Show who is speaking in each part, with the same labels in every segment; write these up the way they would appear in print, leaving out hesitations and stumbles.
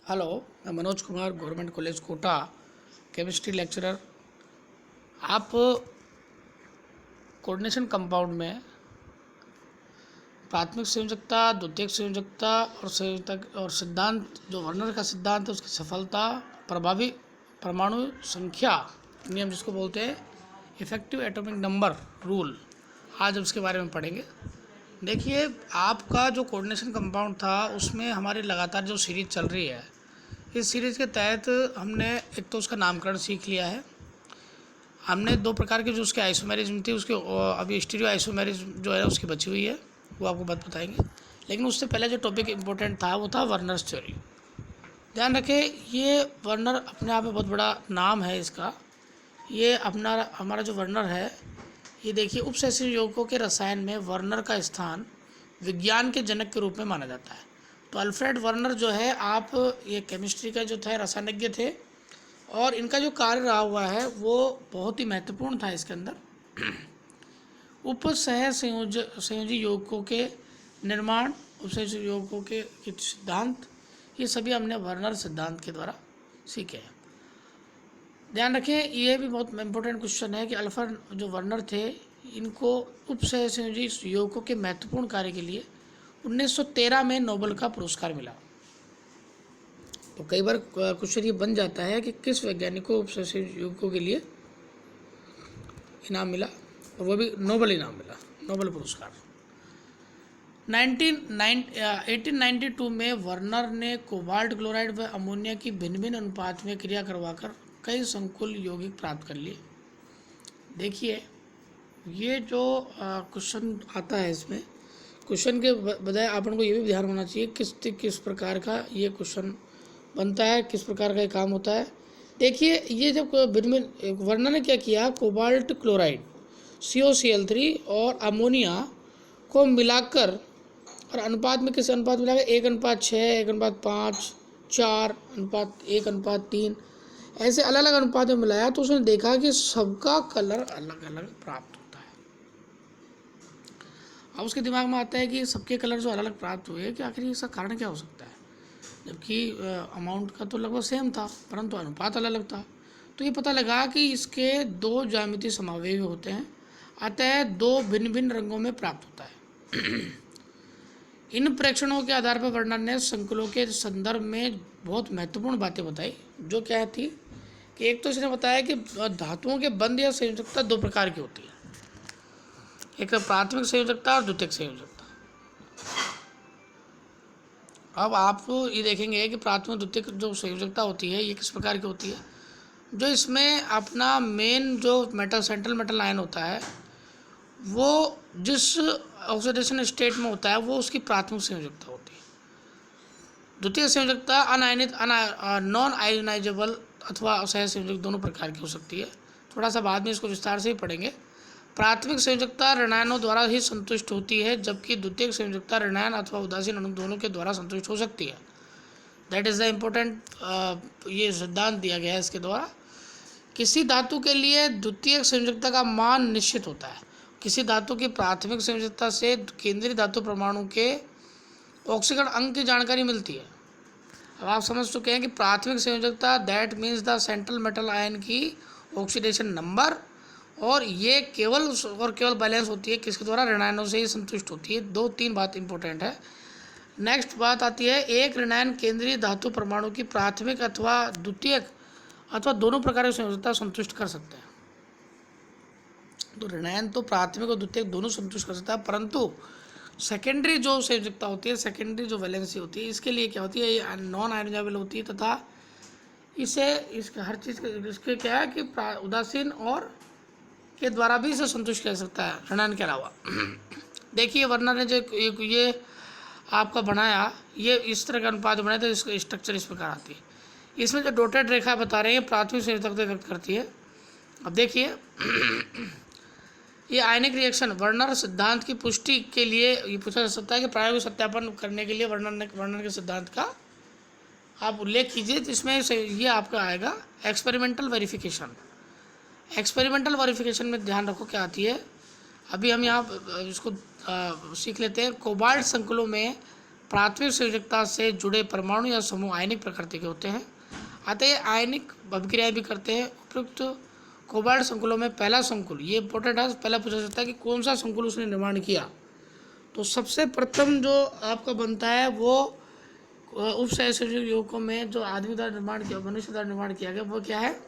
Speaker 1: Hello, मैं Manoj Kumar, government college Kota, chemistry lecturer. आप coordination compound में प्राथमिक संयोजकता, द्वितीयक संयोजकता और संयोजक और सिद्धांत, जो वर्नर का सिद्धांत है, उसकी सफलता, प्रभावी परमाणु संख्या नियम जिसको बोलते हैं इफेक्टिव एटॉमिक नंबर रूल, आज हम उसके बारे में पढ़ेंगे। देखिए, आपका जो कोऑर्डिनेशन कंपाउंड था उसमें हमारी लगातार जो सीरीज चल रही है, इस सीरीज़ के तहत हमने एक तो उसका नामकरण सीख लिया है। हमने दो प्रकार के जो उसके आइसोमेरिज्म थी, उसके अभी स्टीरियो आइसोमेरिज्म जो है उसकी बची हुई है, वो आपको बात बताएंगे। लेकिन उससे पहले जो टॉपिक इम्पोर्टेंट था वो था वर्नर्स थ्योरी। ध्यान रखें, ये वर्नर अपने आप में बहुत बड़ा नाम है इसका। ये अपना हमारा जो वर्नर है, ये देखिए, उपसहसंयोजक यौगिकों के रसायन में वर्नर का स्थान विज्ञान के जनक के रूप में माना जाता है। तो अल्फ्रेड वर्नर जो है, आप ये केमिस्ट्री का जो थे रसायनज्ञ थे, और इनका जो कार्य रहा हुआ है वो बहुत ही महत्वपूर्ण था। इसके अंदर संयोजी यौगिकों के निर्माण, उपसहसंयोजी यौगिकों के सिद्धांत, ये सभी हमने वर्नर सिद्धांत के द्वारा सीखे हैं। ध्यान रखें, ये भी बहुत इम्पोर्टेंट क्वेश्चन है कि अल्फा जो वर्नर थे, इनको उपसहसंयोजी यौगिकों के महत्वपूर्ण कार्य के लिए 1913 में नोबेल का पुरस्कार मिला। तो कई बार क्वेश्चन ये बन जाता है कि किस वैज्ञानिक को उपसहसंयोजी यौगिकों के लिए इनाम मिला, और वो भी नोबेल इनाम मिला, नोबेल पुरस्कार। 1892 में वर्नर ने कोबाल्ट क्लोराइड व अमोनिया की भिन्न भिन्न अनुपात में क्रिया करवाकर कई संकुल यौगिक प्राप्त कर लिए। देखिए, ये जो क्वेश्चन आता है, इसमें क्वेश्चन के बजाय अपन को ये भी ध्यान होना चाहिए किस प्रकार का ये क्वेश्चन बनता है, किस प्रकार का ये काम होता है। देखिए, ये जब वर्नर ने क्या किया, कोबाल्ट क्लोराइड COCl3 और अमोनिया को मिलाकर, और अनुपात में किस अनुपात मिलाकर, 1:6, 1:5, 4:1:3, ऐसे अलग अलग अनुपात में मिलाया। तो उसने देखा कि सबका कलर अलग अलग प्राप्त होता है। अब उसके दिमाग में आता है कि सबके कलर जो अलग अलग प्राप्त हुए, कि आखिर इसका कारण क्या हो सकता है, जबकि अमाउंट का तो लगभग सेम था, परंतु अनुपात अलग अलग था। तो ये पता लगा कि इसके दो ज्यामितीय समावेशी होते हैं, अतः दो भिन्न भिन्न रंगों में प्राप्त होता है। इन प्रेक्षणों के आधार पर वर्नर ने संकुलों के संदर्भ में बहुत महत्वपूर्ण बातें बताई, जो क्या थी कि एक तो इसने बताया कि धातुओं के बंध या संयोजकता दो प्रकार की होती है, एक तो प्राथमिक संयोजकता और द्वितीयक संयोजकता। अब आप ये देखेंगे कि प्राथमिक द्वितीयक जो संयोजकता होती है, ये किस प्रकार की होती है, जो इसमें अपना मेन जो मेटल, सेंट्रल मेटल आयन होता है, वो जिस ऑक्सीडेशन स्टेट में होता है, वो उसकी प्राथमिक संयोजकता होती है। द्वितीय संयोजकता अनायनित, नॉन आयोनाइजेबल अथवा सहसंयोजक दोनों प्रकार की हो सकती है। थोड़ा सा बाद में इसको विस्तार से ही पढ़ेंगे। प्राथमिक संयोजकता ऋणायनों द्वारा ही संतुष्ट होती है, जबकि द्वितीयक संयोजकता ऋणायन अथवा उदासीन अणु दोनों के द्वारा संतुष्ट हो सकती है। दैट इज़ द इम्पोर्टेंट ये सिद्धांत दिया गया है इसके द्वारा। किसी धातु के लिए द्वितीयक संयोजकता का मान निश्चित होता है। किसी धातु की प्राथमिक संयोजकता से केंद्रीय धातु परमाणु के ऑक्सीकरण अंक की जानकारी मिलती है। अब आप समझ चुके हैं कि प्राथमिक संयोजकता that means the central metal ion की ऑक्सीडेशन नंबर, और ये केवल बैलेंस होती है किसके द्वारा, ऋणायनों से ही संतुष्ट होती है। दो तीन बात इंपॉर्टेंट है। नेक्स्ट बात आती है, एक ऋणायन केंद्रीय धातु परमाणु की प्राथमिक अथवा द्वितीयक अथवा दोनों प्रकार की संयोजकता संतुष्ट कर सकते हैं। तो ऋणायन तो प्राथमिक और द्वितीयक दोनों संतुष्ट कर सकता है, परंतु सेकेंडरी जो संयोजकता होती है, सेकेंडरी जो वैलेंसी होती है, इसके लिए क्या होती है, ये नॉन आयोनाइजेबल होती है, तथा इसके हर चीज़ के इसके क्या है कि उदासीन और के द्वारा भी इसे संतुष्ट कर सकता है, ऋणायन के अलावा। देखिए, वर्नर ने जो ये आपका बनाया, ये इस तरह का अनुपात बनाया, तो इसका स्ट्रक्चर इस प्रकार आती है। इसमें जो डॉटेड रेखा बता रहे हैं, प्राथमिक संयोजकता व्यक्त करती है। अब देखिए, ये आयनिक रिएक्शन वर्नर सिद्धांत की पुष्टि के लिए ये पूछा जा सकता है कि प्रायोगिक सत्यापन करने के लिए वर्नर के सिद्धांत का आप उल्लेख कीजिए। तो इसमें ये आपका आएगा एक्सपेरिमेंटल वेरिफिकेशन। एक्सपेरिमेंटल वेरिफिकेशन में ध्यान रखो क्या आती है। अभी हम यहाँ इसको सीख लेते हैं। कोबाल्ट संकुलों में प्राथमिक संयोजकता से जुड़े परमाणु या समूह आयनिक प्रकृति के होते हैं, अतः ये आयनिक अभिक्रियाएं भी करते हैं। उपयुक्त कोबाल्ट संकुलों में पहला संकुल, ये इंपॉर्टेंट है, पहला पूछा जाता है कि कौन सा संकुल उसने निर्माण किया। तो सबसे प्रथम जो आपका बनता है वो उपसहसंयोजक यौगिकों में जो आदमी द्वारा निर्माण किया, मनुष्य द्वारा निर्माण किया गया, वो क्या है,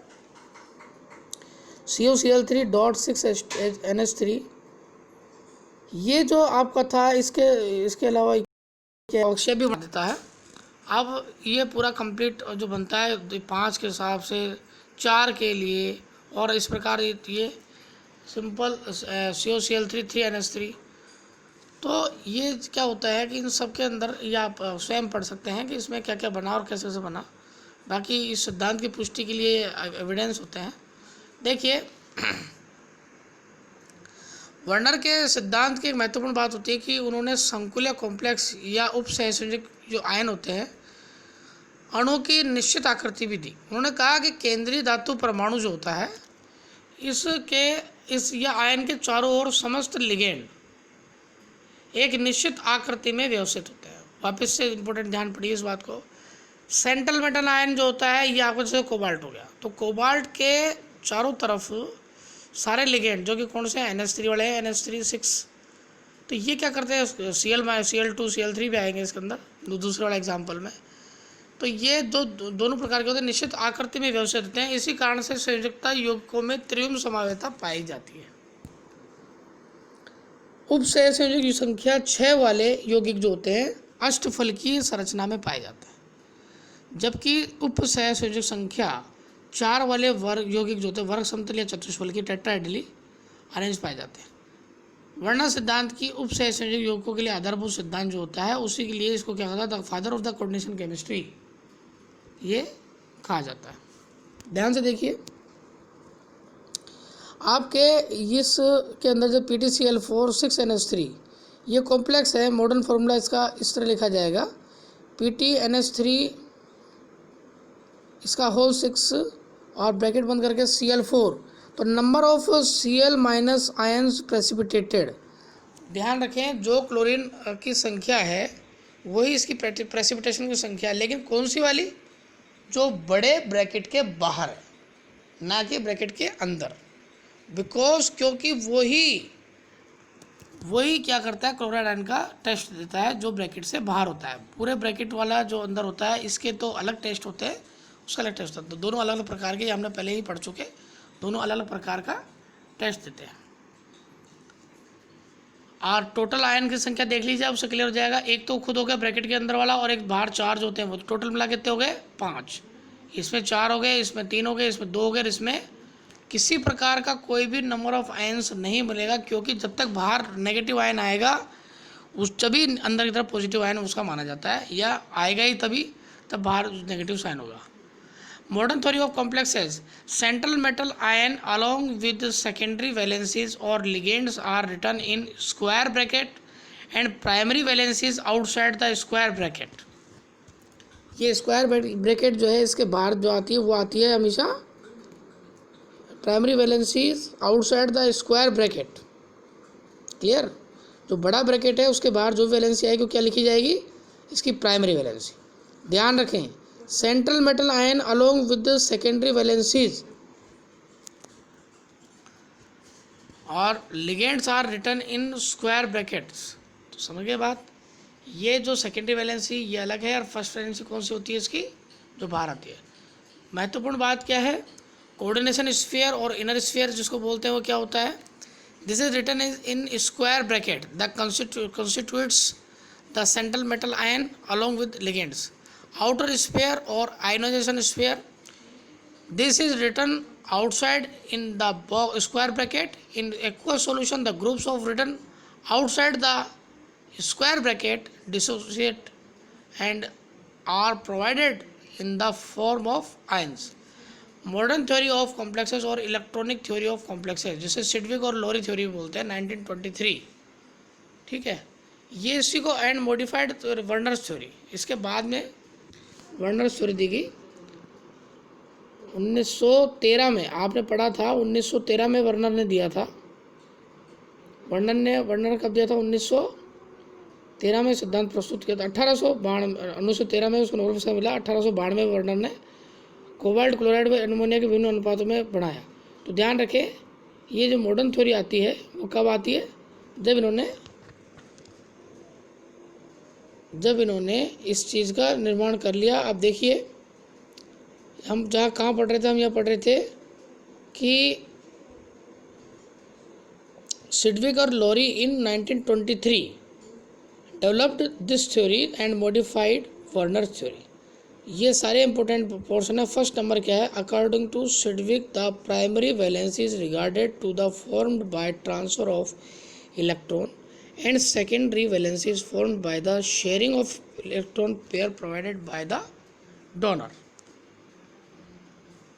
Speaker 1: COCl3.6NH3। ये जो आपका था, इसके अलावा ऑक्सीजन भी बना देता है। अब ये पूरा कंप्लीट जो बनता है 5 के हिसाब से 4 के लिए, और इस प्रकार ये सिंपल COCl3 3NH3। तो ये क्या होता है कि इन सब के अंदर ये आप स्वयं पढ़ सकते हैं कि इसमें क्या क्या बना और कैसे कैसे बना। बाकी इस सिद्धांत की पुष्टि के लिए एविडेंस होते हैं। देखिए, वर्नर के सिद्धांत की एक महत्वपूर्ण बात होती है कि उन्होंने संकुल या कॉम्प्लेक्स या उपसहसंयोजक जो आयन होते हैं अणु की निश्चित आकृति भी दी। उन्होंने कहा कि केंद्रीय धातु परमाणु जो होता है इस या आयन के चारों ओर समस्त लिगेंड एक निश्चित आकृति में व्यवस्थित होते हैं। वापस से इंपॉर्टेंट ध्यान पड़िए इस बात को। सेंट्रल मेटल आयन जो होता है ये आपको जैसे कोबाल्ट हो गया, तो कोबाल्ट के चारों तरफ सारे लिगेंड जो कि कौन से NH3 वाले हैं, NH3 6, तो ये क्या करते हैं, Cl2 Cl3 भी आएंगे इसके अंदर दूसरे वाले एग्जाम्पल में। तो ये दोनों प्रकार के होते हैं, निश्चित आकृति में व्यवस्थित होते हैं। इसी कारण से संयोजकता यौगिकों में त्रिविम समावेशता पाई जाती है। उपसहसंयोजक संख्या 6 वाले यौगिक जो होते हैं अष्टफलकीय संरचना में पाए जाते हैं, जबकि उपसहसंयोजक संख्या 4 वाले वर्ग यौगिक जो होते हैं वर्ग समतल या चतुष्फलकीय टेट्राहेड्रली अरेंज पाए जाते हैं। वर्नर सिद्धांत की उपसहसंयोजक यौगिकों के लिए आधारभूत सिद्धांत जो होता है उसी के लिए इसको क्या कहता है, the father of the coordination chemistry ये कहा जाता है। ध्यान से देखिए, आपके इस के अंदर जो PtCl4 6NH3 ये कॉम्प्लेक्स है। मॉडर्न फार्मूला इसका इस तरह लिखा जाएगा, PtNH3 इसका होल 6 और ब्रैकेट बंद करके Cl4, तो number of Cl minus ions precipitated. ध्यान रखें, जो क्लोरीन की संख्या है वही इसकी प्रेसिपिटेशन की संख्या है, लेकिन कौन सी वाली, जो बड़े ब्रैकेट के बाहर है, ना कि ब्रैकेट के अंदर। बिकॉज क्योंकि वही क्या करता है, क्लोराइड आयन का टेस्ट देता है जो ब्रैकेट से बाहर होता है। पूरे ब्रैकेट वाला जो अंदर होता है इसके तो अलग टेस्ट होते हैं, उसका अलग टेस्ट होता है। तो दोनों अलग अलग प्रकार के, हमने पहले ही पढ़ चुके, दोनों अलग अलग प्रकार का टेस्ट देते हैं। और टोटल आयन की संख्या देख लीजिए, अब उससे क्लियर हो जाएगा। एक तो खुद हो गया ब्रैकेट के अंदर वाला, और एक बाहर 4 जो होते हैं, वो टोटल मिला कितने हो गए, 5। इसमें 4 हो गए, इसमें 3 हो गए, इसमें 2 हो गए, इसमें किसी प्रकार का कोई भी नंबर ऑफ आयन्स नहीं मिलेगा, क्योंकि जब तक बाहर नेगेटिव आयन आएगा उस तभी अंदर की तरफ पॉजिटिव आयन उसका माना जाता है, या आएगा ही तभी तब बाहर नेगेटिव साइन होगा। Modern theory of complexes, central metal ion along with secondary valencies और ligands are written in square bracket and primary valencies outside the square bracket. ये स्क्वायर ब्रैकेट जो है इसके बाहर जो आती है वो आती है हमेशा primary valencies outside the square bracket. Clear, जो बड़ा ब्रैकेट है उसके बाहर जो वैलेंसी आएगी वो क्या लिखी जाएगी, इसकी प्राइमरी वैलेंसी। ध्यान रखें, central metal ion along with the secondary valencies और ligands are written in square brackets. तो समझ गए बात, ये जो सेकेंडरी वैलेंसी ये अलग है, और फर्स्ट वैलेंसी कौन सी होती है इसकी, जो बाहर आती है। महत्वपूर्ण बात क्या है, कोऑर्डिनेशन स्फीयर और इनर स्फीयर जिसको बोलते हैं वो क्या होता है, this is written in square bracket the constitutes the central metal ion along with ligands. Outer sphere or ionization sphere, this is written outside in the square bracket. In aqueous solution the groups of written outside the square bracket dissociate and are provided in the form of ions. Modern theory of complexes और electronic theory of complexes, जिसे Sidgwick और लोरी theory बोलते हैं, 1923। ठीक है, ये इसी को एंड मॉडिफाइड वर्नर्स थ्योरी। इसके बाद में वर्नर्स थ्योरी दी गई 1913 में। आपने पढ़ा था 1913 में वर्नर ने दिया था। वर्नर कब दिया था, 13 में सिद्धांत प्रस्तुत किया था। 1913 में उसको नोबेल पुरस्कार मिला। 1892 में वर्नर ने कोबाल्ट क्लोराइड व एमोनिया के विभिन्न अनुपातों में बढ़ाया। तो ध्यान रखें, ये जो मॉडर्न थ्योरी आती है वो कब आती है? जब इन्होंने इस चीज़ का निर्माण कर लिया। अब देखिए, हम कहाँ पढ़ रहे थे? हम यहाँ पढ़ रहे थे कि सिडविक और Lowry in 1923 developed this theory and modified Werner theory. ये सारे इंपॉर्टेंट पोर्शन है। फर्स्ट नंबर क्या है? According to Sidgwick the primary valency is regarded to the formed by transfer of electron and secondary valency is formed by the sharing of electron pair provided by the donor.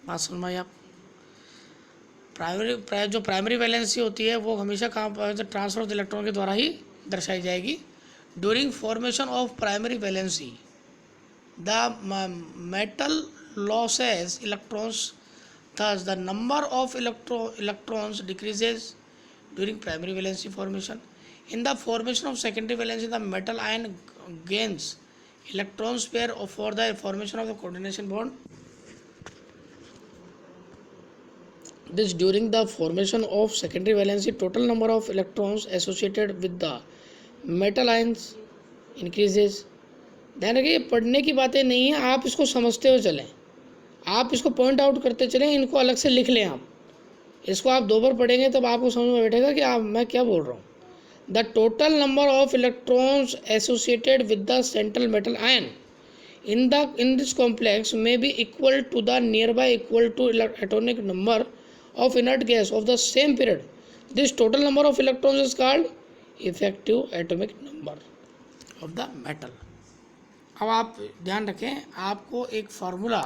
Speaker 1: बात समझ आप? जो primary valency होती है वो हमेशा कहाँ transfer of electron के द्वारा ही दर्शाई जाएगी। During formation of primary valency the metal loses electrons, thus the number of electrons decreases during primary valency formation. In the formation of secondary valency, the metal ion gains electrons pair for the formation of the coordination bond. This during the formation of secondary valency, total number of electrons associated with the metal ions increases. ध्यान रखिए, पढ़ने की बातें नहीं है, आप इसको समझते हुए चलें, आप इसको पॉइंट आउट करते चलें, इनको अलग से लिख लें। आप इसको आप 2 बार पढ़ेंगे तब आपको समझ में बैठेगा कि मैं क्या बोल रहा हूँ। The total number of electrons associated with the central metal ion in this complex may be equal to the nearby equal to atomic number of inert gas of the same period. This total number of electrons is called effective atomic number of the metal. अब आप ध्यान रखें, आपको एक formula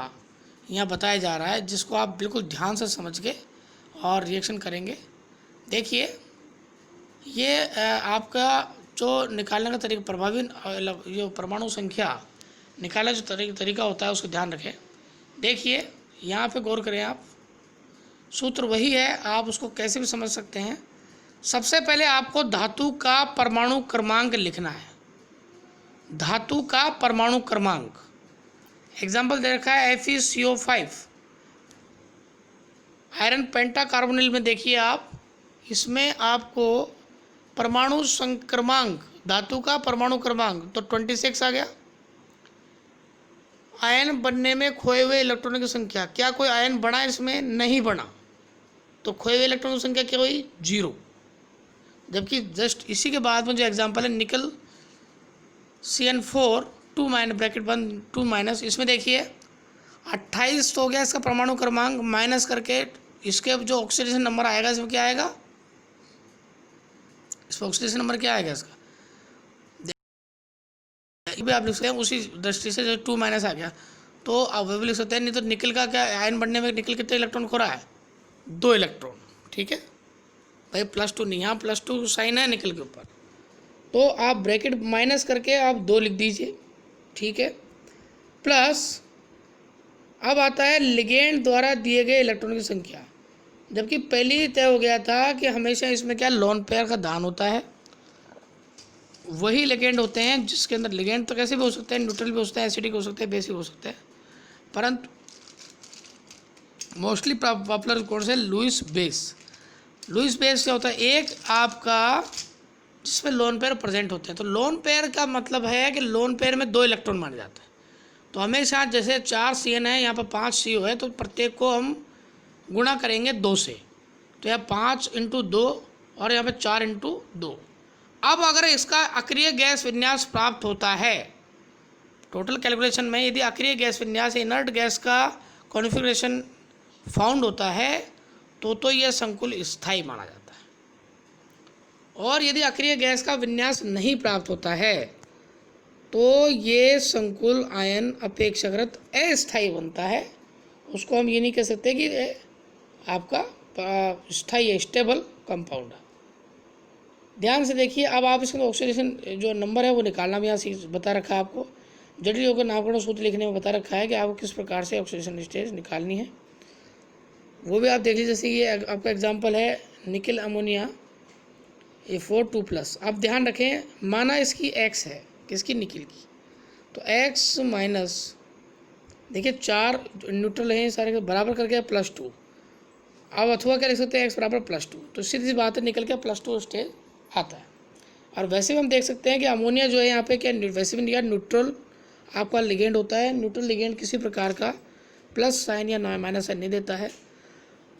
Speaker 1: यहाँ बताया जा रहा है जिसको आप बिल्कुल ध्यान से समझ के और रिएक्शन करेंगे। देखिए, ये आपका जो निकालने का तरीका, प्रभावी जो परमाणु संख्या निकालने जो तरीका होता है उसको ध्यान रखें। देखिए, यहाँ पे गौर करें आप, सूत्र वही है, आप उसको कैसे भी समझ सकते हैं। सबसे पहले आपको धातु का परमाणु क्रमांक लिखना है। धातु का परमाणु क्रमांक, एग्जाम्पल दे रखा है FeCO5 आयरन पेंटा कार्बोनिल में। देखिए आप, इसमें आपको परमाणु क्रमांक, धातु का परमाणु क्रमांक तो 26 आ गया। आयन बनने में खोए हुए इलेक्ट्रॉनों की संख्या, क्या कोई आयन बना? इसमें नहीं बना, तो खोए हुए इलेक्ट्रॉनों की संख्या क्या हुई? 0। जबकि जस्ट इसी के बाद में जो एग्जाम्पल है निकल CN4 2 माइनस ब्रैकेट बंद 2 माइनस, इसमें देखिए 28 तो हो गया इसका परमाणु क्रमांक, माइनस करके इसके जो ऑक्सीडेशन नंबर आएगा इसमें क्या आएगा? इसमें ऑक्सीडेशन नंबर क्या आएगा इसका? भी आप लिख सकते हैं उसी दृष्टि से, जो 2 माइनस आ गया तो आप वो भी लिख सकते हैं। नहीं तो निकल का क्या, आयन बनने में निकल कितने इलेक्ट्रॉन खो रहा है? 2 इलेक्ट्रॉन। ठीक है भाई, +2 नहीं, यहाँ +2 साइन है निकल के ऊपर, तो आप ब्रैकेट माइनस करके आप 2 लिख दीजिए। ठीक है, प्लस अब आता है लिगेंड द्वारा दिए गए इलेक्ट्रॉन की संख्या। जबकि पहले ही तय हो गया था कि हमेशा इसमें क्या लोन पेयर का दान होता है, वही लिगेंड होते हैं जिसके अंदर लिगेंड तो कैसे भी हो सकते हैं, न्यूट्रल भी हो सकते हैं, एसिडिक हो सकते हैं, बेसिक हो सकते हैं, परंतु मोस्टली पॉपुलर कौन से? Lewis base. लुईस बेस क्या होता है? एक आपका जिसमें लोन पेयर प्रेजेंट होते हैं। तो लोन पेयर का मतलब है कि लोन पेयर में 2 इलेक्ट्रॉन माने जाते हैं। तो हमेशा जैसे 4 CN है, यहाँ पर 5 CO है, तो प्रत्येक को हम गुणा करेंगे 2 से, तो यहाँ 5 × 2 और यहाँ पे 4 × 2। अब अगर इसका अक्रिय गैस विन्यास प्राप्त होता है, टोटल कैलकुलेशन में यदि अक्रिय गैस विन्यास इनर्ट गैस का कॉन्फ़िगरेशन फाउंड होता है तो यह संकुल स्थायी माना जाता है। और यदि अक्रिय गैस का विन्यास नहीं प्राप्त होता है तो ये संकुल आयन अपेक्षाकृत अस्थायी बनता है। उसको हम ये नहीं कह सकते कि आपका स्थायी स्टेबल कंपाउंड है। ध्यान से देखिए, अब आप इसका ऑक्सीडेशन जो नंबर है वो निकालना भी यहाँ बता रखा है आपको। जटिल योगों नामकरण सूत्र लिखने में बता रखा है कि आपको किस प्रकार से ऑक्सीडेशन स्टेज निकालनी है, वो भी आप देख लीजिए। जैसे ये आपका एग्जांपल है निकल अमोनिया ये 4 2 प्लस। अब ध्यान रखें, माना इसकी x है, किसकी, निकिल की, तो x माइनस, देखिए 4 न्यूट्रल हैं सारे के, बराबर करके +2। अब अथवा क्या लिख सकते हैं, x बराबर +2, तो सीधी सी बात है, निकल के +2 स्टेज आता है। और वैसे भी हम देख सकते हैं कि अमोनिया जो है यहाँ पे क्या, वैसे भी नहीं, न्यूट्रल आपका लिगेंड होता है। न्यूट्रल लिगेंड किसी प्रकार का प्लस साइन या माइनस साइन नहीं देता है।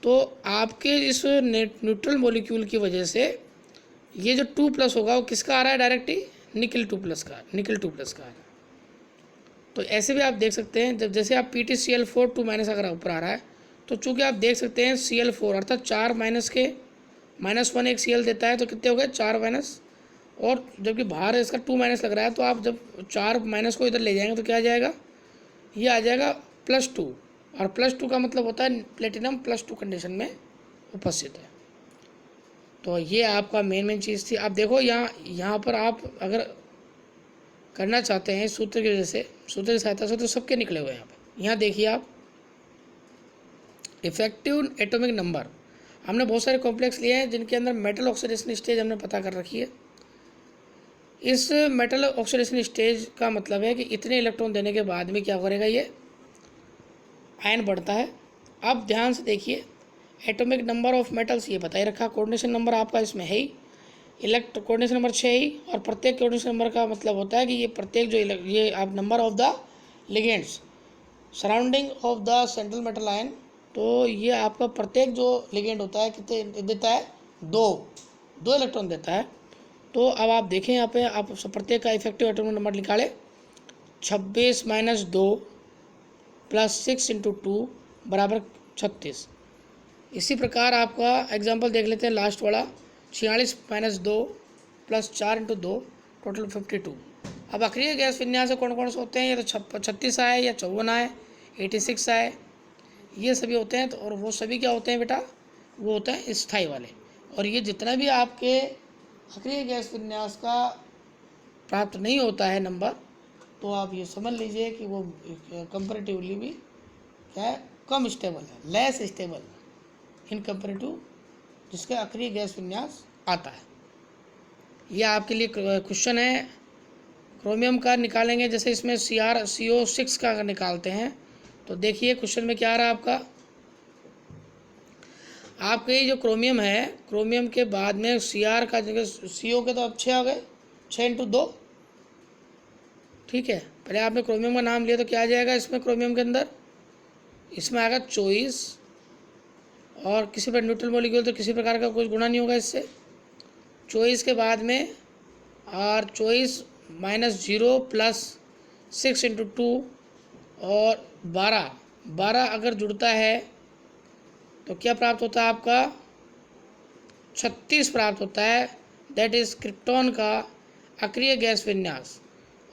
Speaker 1: तो आपके इस न्यूट्रल मॉलिक्यूल की वजह से ये जो 2+ होगा वो किसका आ रहा है, डायरेक्टली निकल 2+ का, निकल 2+ का आ रहा है। तो ऐसे भी आप देख सकते हैं, जब जैसे आप PtCl4 2- अगर ऊपर आ रहा है, तो चूंकि आप देख सकते हैं Cl4 अर्थात 4 माइनस के -1 एक Cl देता है, तो कितने हो गए 4 माइनस, और जबकि बाहर इसका 2- लग रहा है, तो आप जब 4 माइनस को इधर ले जाएंगे तो क्या आ जाएगा, ये आ जाएगा +2, और +2 का मतलब होता है प्लेटिनम +2 कंडीशन में उपस्थित है। तो ये आपका मेन चीज़ थी। आप देखो यहाँ पर आप अगर करना चाहते हैं सूत्र की वजह से, सूत्र की सहायता से, तो सबके निकले हुए हैं यहाँ पे। यहाँ देखिए आप, इफेक्टिव एटॉमिक नंबर, हमने बहुत सारे कॉम्प्लेक्स लिए हैं जिनके अंदर मेटल ऑक्सीडेशन स्टेज हमने पता कर रखी है। इस मेटल ऑक्सीडेशन स्टेज का मतलब है कि इतने इलेक्ट्रॉन देने के बाद में क्या करेगा, ये आयन बढ़ता है। अब ध्यान से देखिए, एटॉमिक नंबर ऑफ मेटल्स ये बता ही रखा, कोऑर्डिनेशन नंबर आपका इसमें है ही, कोऑर्डिनेशन नंबर 6 ही, और प्रत्येक कोऑर्डिनेशन नंबर का मतलब होता है कि ये प्रत्येक जो ये आप number of the ligands surrounding of the central metal ion, तो ये आपका प्रत्येक जो लिगेंड होता है कितने देता है, 2 इलेक्ट्रॉन देता है। तो अब आप देखें यहाँ पे, आप प्रत्येक का इफेक्टिव एटॉमिक नंबर निकालें, 26 - 2 + 6 × 2 बराबर 36। इसी प्रकार आपका एग्जांपल देख लेते हैं लास्ट वाला, 46 - 2 + 4 × 2 टोटल 52। अब अक्रिय गैस विन्यास कौन कौन से होते हैं, ये तो 36 आए या 54 आए, 86 आए, ये सभी होते हैं। तो और वो सभी क्या होते हैं बेटा, वो होते हैं स्थायी वाले। और ये जितना भी आपके अक्रिय गैस विन्यास का प्राप्त नहीं होता है नंबर, तो आप ये समझ लीजिए कि वो कंपैरेटिवली भी क्या है, कम स्टेबल है, लेस स्टेबल इन कंपैरेटिव जिसके अक्रिय गैस विन्यास आता है। ये आपके लिए क्वेश्चन है। क्रोमियम का निकालेंगे, जैसे इसमें CO6 का अगर निकालते हैं, तो देखिए क्वेश्चन में क्या आ रहा है आपके ये जो क्रोमियम है, क्रोमियम के बाद में Cr का जगह CO के तो अब 6 आ गए, 6 × 2, ठीक है। पहले आपने क्रोमियम का नाम लिया तो क्या आ जाएगा इसमें, क्रोमियम के अंदर इसमें आएगा 24, और किसी पर न्यूट्रल मॉलिक्यूल तो किसी प्रकार का कुछ गुणा नहीं होगा इससे। 24 के बाद में और 24 - 0 + 6 × 2 और 12 अगर जुड़ता है तो क्या प्राप्त होता है आपका, 36 प्राप्त होता है। दैट इज क्रिप्टॉन का अक्रिय गैस विन्यास,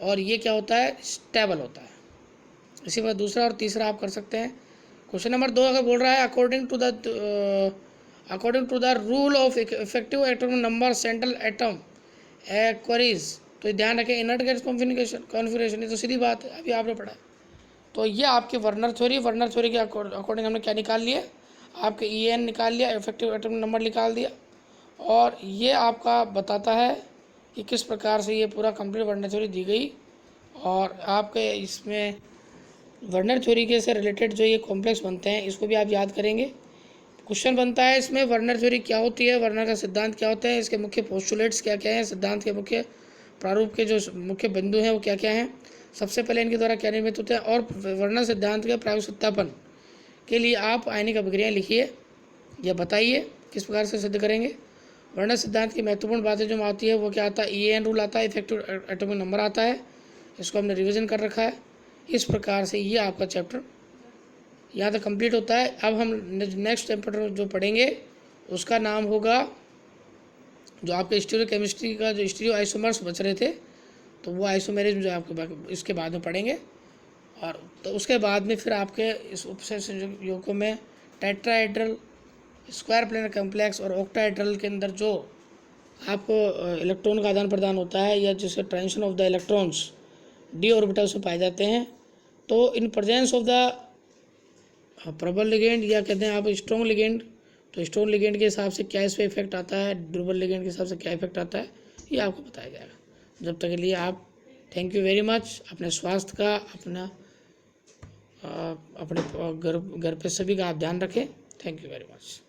Speaker 1: और ये क्या होता है, स्टेबल होता है। इसी पर दूसरा और तीसरा आप कर सकते हैं। क्वेश्चन नंबर 2 अगर बोल रहा है according to the rule of effective atomic number central atom queries, तो ध्यान रखें इनर्ट गैस कॉन्फिगरेशन, ये तो सीधी बात है, अभी आपने पढ़ा। तो ये आपके वर्नर थ्योरी के अकॉर्डिंग हमने क्या निकाल लिया, आपके EN निकाल लिया, इफेक्टिव एटॉमिक नंबर निकाल दिया, और ये आपका बताता है कि किस प्रकार से ये पूरा कंप्लीट वर्नर थ्योरी दी गई। और आपके इसमें वर्नर थ्योरी के से रिलेटेड जो ये कॉम्प्लेक्स बनते हैं, इसको भी आप याद करेंगे। क्वेश्चन बनता है इसमें, वर्नर थ्योरी क्या होती है, वर्नर का सिद्धांत क्या होता है, इसके मुख्य पोस्टुलेट्स क्या क्या हैं, सिद्धांत के मुख्य प्रारूप के जो मुख्य बिंदु हैं वो क्या क्या हैं, सबसे पहले इनके द्वारा क्या निर्मित होते हैं, और वर्नर सिद्धांत के प्रायोगिक सत्यापन के लिए आप आयनिक अभिक्रियाएँ लिखिए या बताइए किस प्रकार से सिद्ध करेंगे। वर्नर सिद्धांत की महत्वपूर्ण बातें जो आती है वो क्या आता है, EN रूल आता है, इफेक्टिव एटॉमिक नंबर आता है, इसको हमने रिविज़न कर रखा है। इस प्रकार से ये आपका चैप्टर यहाँ तक कंप्लीट होता है। अब हम नेक्स्ट चैप्टर जो पढ़ेंगे उसका नाम होगा, जो आपके स्टीरियो केमिस्ट्री का जो स्टीरियो आइसोमर्स बच रहे थे, तो वो आइसोमेरिज्म जो आपके इसके बाद में पढ़ेंगे। और तो उसके बाद में फिर आपके इस उपसंयोगों में टेट्राहेड्रल, स्क्वायर प्लेनर कॉम्प्लेक्स और ऑक्टाहेड्रल के अंदर जो आपको इलेक्ट्रॉन का आदान प्रदान होता है, या जिससे transition of the electrons d orbitals में पाए जाते हैं, तो इन प्रेजेंस ऑफ द प्रबल लिगेंड या कहते हैं आप स्ट्रॉन्ग लिगेंड, तो स्ट्रॉन्ग लिगेंड के हिसाब से क्या इस पर इफेक्ट आता है, दुर्बल लिगेंड के हिसाब से क्या इफेक्ट आता है, ये आपको बताया जाएगा। जब तक के लिए आप थैंक यू वेरी मच। अपने स्वास्थ्य का, अपने घर पे सभी का आप ध्यान रखें। Thank you very much.